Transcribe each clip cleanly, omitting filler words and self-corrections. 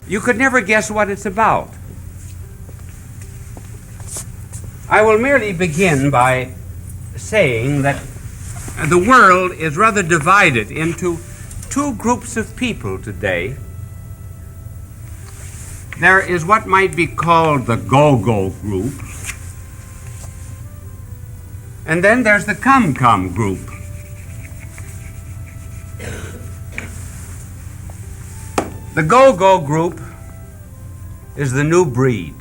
you could never guess what it's about. I will merely begin by saying that the world is rather divided into two groups of people today. There is what might be called the go-go group, and then there's the come-come group. The go-go group is the new breed.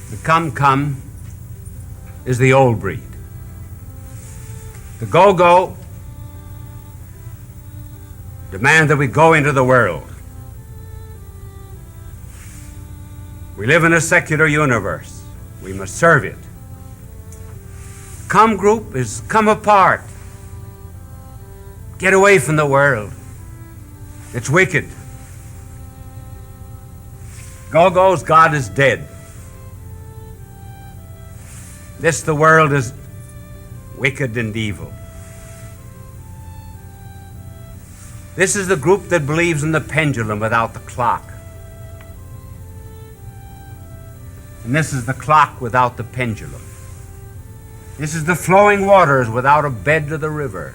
The come-come is the old breed. The go-go demand that we go into the world. We live in a secular universe. We must serve it. Come group is come apart. Get away from the world. It's wicked. Go-go's God is dead. The world is wicked and evil. This is the group that believes in the pendulum without the clock. And this is the clock without the pendulum. This is the flowing waters without a bed to the river.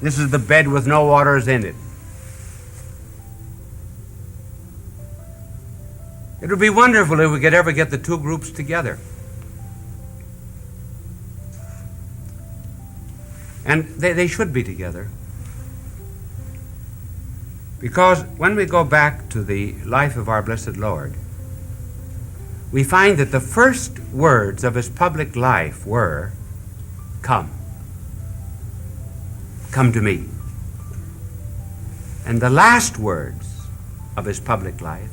This is the bed with no waters in it. It would be wonderful if we could ever get the two groups together. And they should be together. Because when we go back to the life of our blessed Lord, we find that the first words of his public life were, "Come. Come to me." And the last words of his public life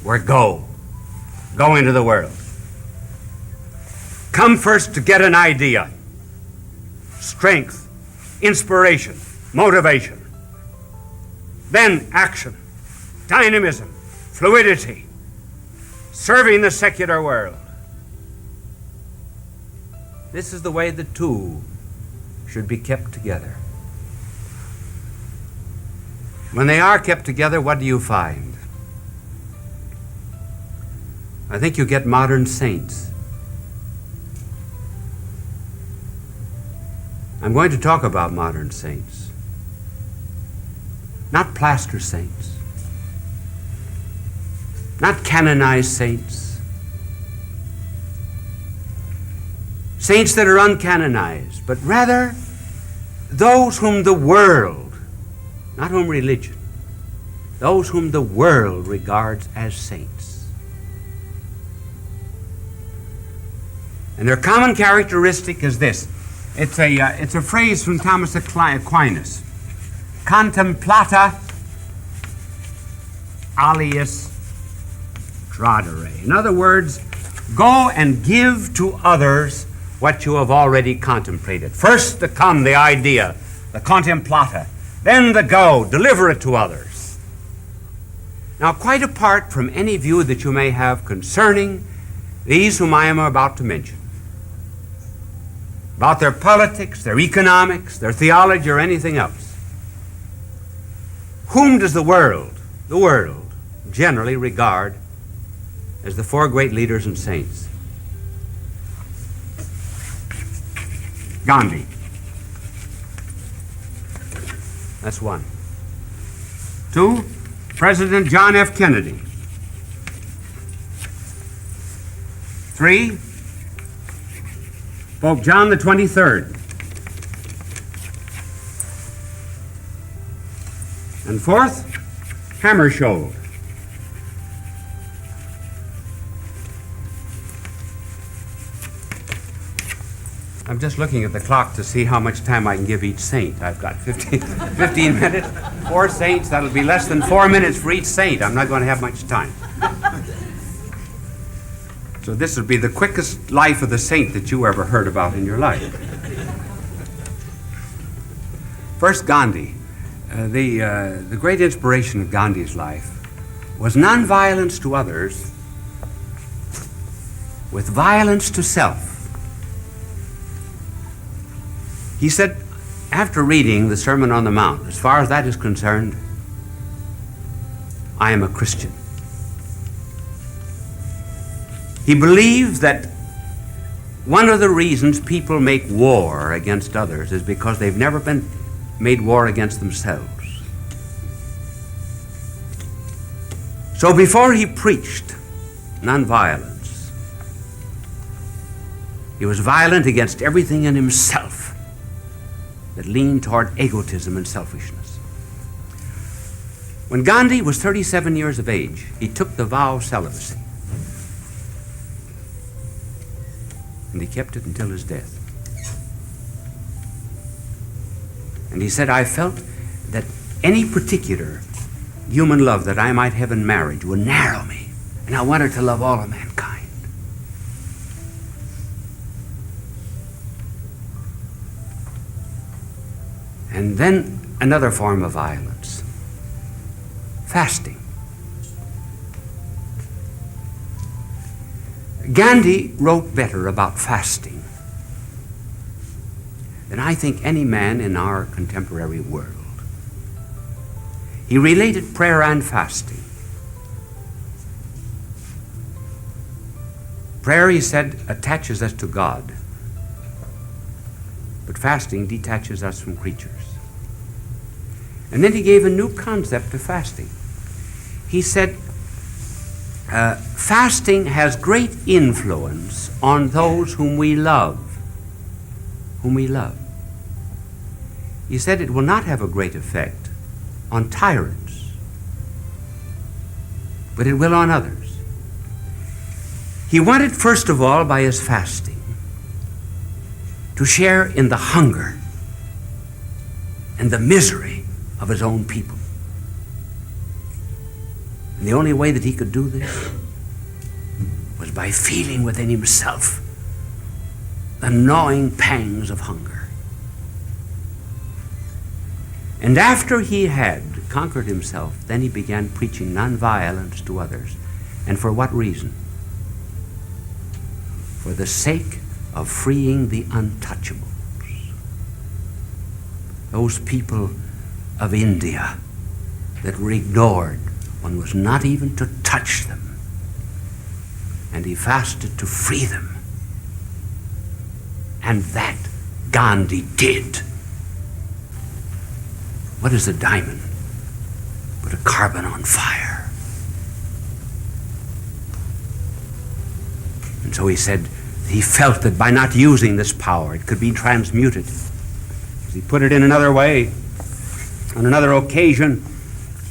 were, "Go. Go into the world." Come first to get an idea, strength, inspiration, motivation. Then action, dynamism, fluidity, serving the secular world. This is the way the two should be kept together. When they are kept together, what do you find? I think you get modern saints. I'm going to talk about modern saints. Not plaster saints. Not canonized saints. Saints that are uncanonized, but rather those whom the world, not whom religion, those whom the world regards as saints. And their common characteristic is this. It's a phrase from Thomas Aquinas. Contemplata alias tradere. In other words, go and give to others what you have already contemplated. First the come, the idea, the contemplata. Then the go, deliver it to others. Now, quite apart from any view that you may have concerning these whom I am about to mention, about their politics, their economics, their theology, or anything else, whom does the world generally regard as the four great leaders and saints? Gandhi. That's one. Two, President John F. Kennedy. Three, Pope John the 23rd. And fourth, Hammarskjöld. I'm just looking at the clock to see how much time I can give each saint. I've got 15 minutes. Four saints, that'll be less than 4 minutes for each saint. I'm not going to have much time. So this will be the quickest life of the saint that you ever heard about in your life. First, Gandhi. The great inspiration of Gandhi's life was nonviolence to others with violence to self. He said, after reading the Sermon on the Mount, as far as that is concerned, I am a Christian. He believed that one of the reasons people make war against others is because they've never been made war against themselves. So before he preached nonviolence, he was violent against everything in himself that leaned toward egotism and selfishness. When Gandhi was 37 years of age, he took the vow of celibacy. And he kept it until his death. And he said, I felt that any particular human love that I might have in marriage would narrow me, and I wanted to love all of mankind. And then another form of violence, fasting. Gandhi wrote better about fasting than I think any man in our contemporary world. He related prayer and fasting. Prayer, he said, attaches us to God, but fasting detaches us from creatures. And then he gave a new concept to fasting. He said, fasting has great influence on those whom we love. Whom we love. He said it will not have a great effect on tyrants, but it will on others. He wanted, first of all, by his fasting, to share in the hunger and the misery of his own people. And the only way that he could do this was by feeling within himself the gnawing pangs of hunger. And after he had conquered himself, then he began preaching nonviolence to others. And for what reason? For the sake of freeing the untouchables. Those people of India that were ignored. One was not even to touch them. And he fasted to free them. And that Gandhi did. What is a diamond but a carbon on fire? And so he said he felt that by not using this power, it could be transmuted. As he put it in another way, on another occasion,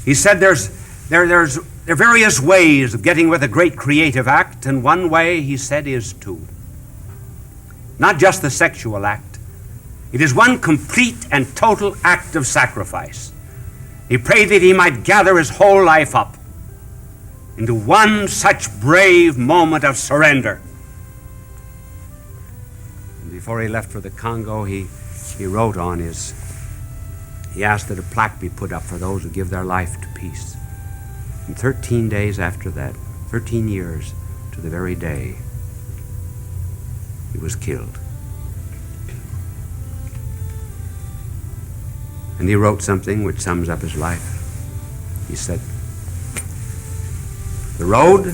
he said there are various ways of getting with a great creative act, and one way, he said, is to not just the sexual act. It is one complete and total act of sacrifice. He prayed that he might gather his whole life up into one such brave moment of surrender. And before he left for the Congo, he wrote on he asked that a plaque be put up for those who give their life to peace. And 13 days after that, 13 years to the very day, he was killed. And he wrote something which sums up his life. He said, the road,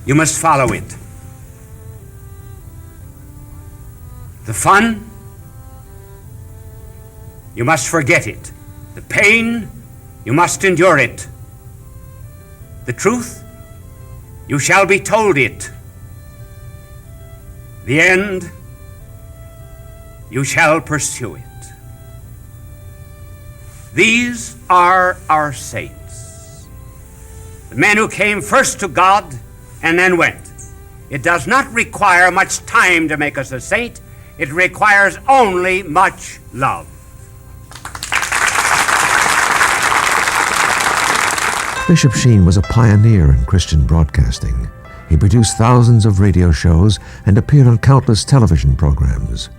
you must follow it. The fun, you must forget it. The pain, you must endure it. The truth, you shall be told it. The end, you shall pursue it. These are our saints, the men who came first to God and then went. It does not require much time to make us a saint. It requires only much love. Bishop Sheen was a pioneer in Christian broadcasting. He produced thousands of radio shows and appeared on countless television programs.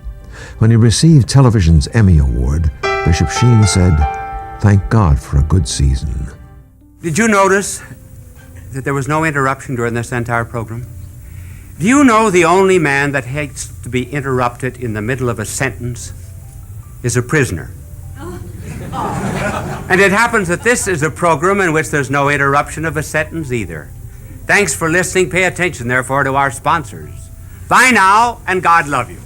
When he received television's Emmy Award, Bishop Sheen said, "Thank God for a good season." Did you notice that there was no interruption during this entire program? Do you know the only man that hates to be interrupted in the middle of a sentence is a prisoner? And it happens that this is a program in which there's no interruption of a sentence either. Thanks for listening. Pay attention, therefore, to our sponsors. Bye now, and God love you.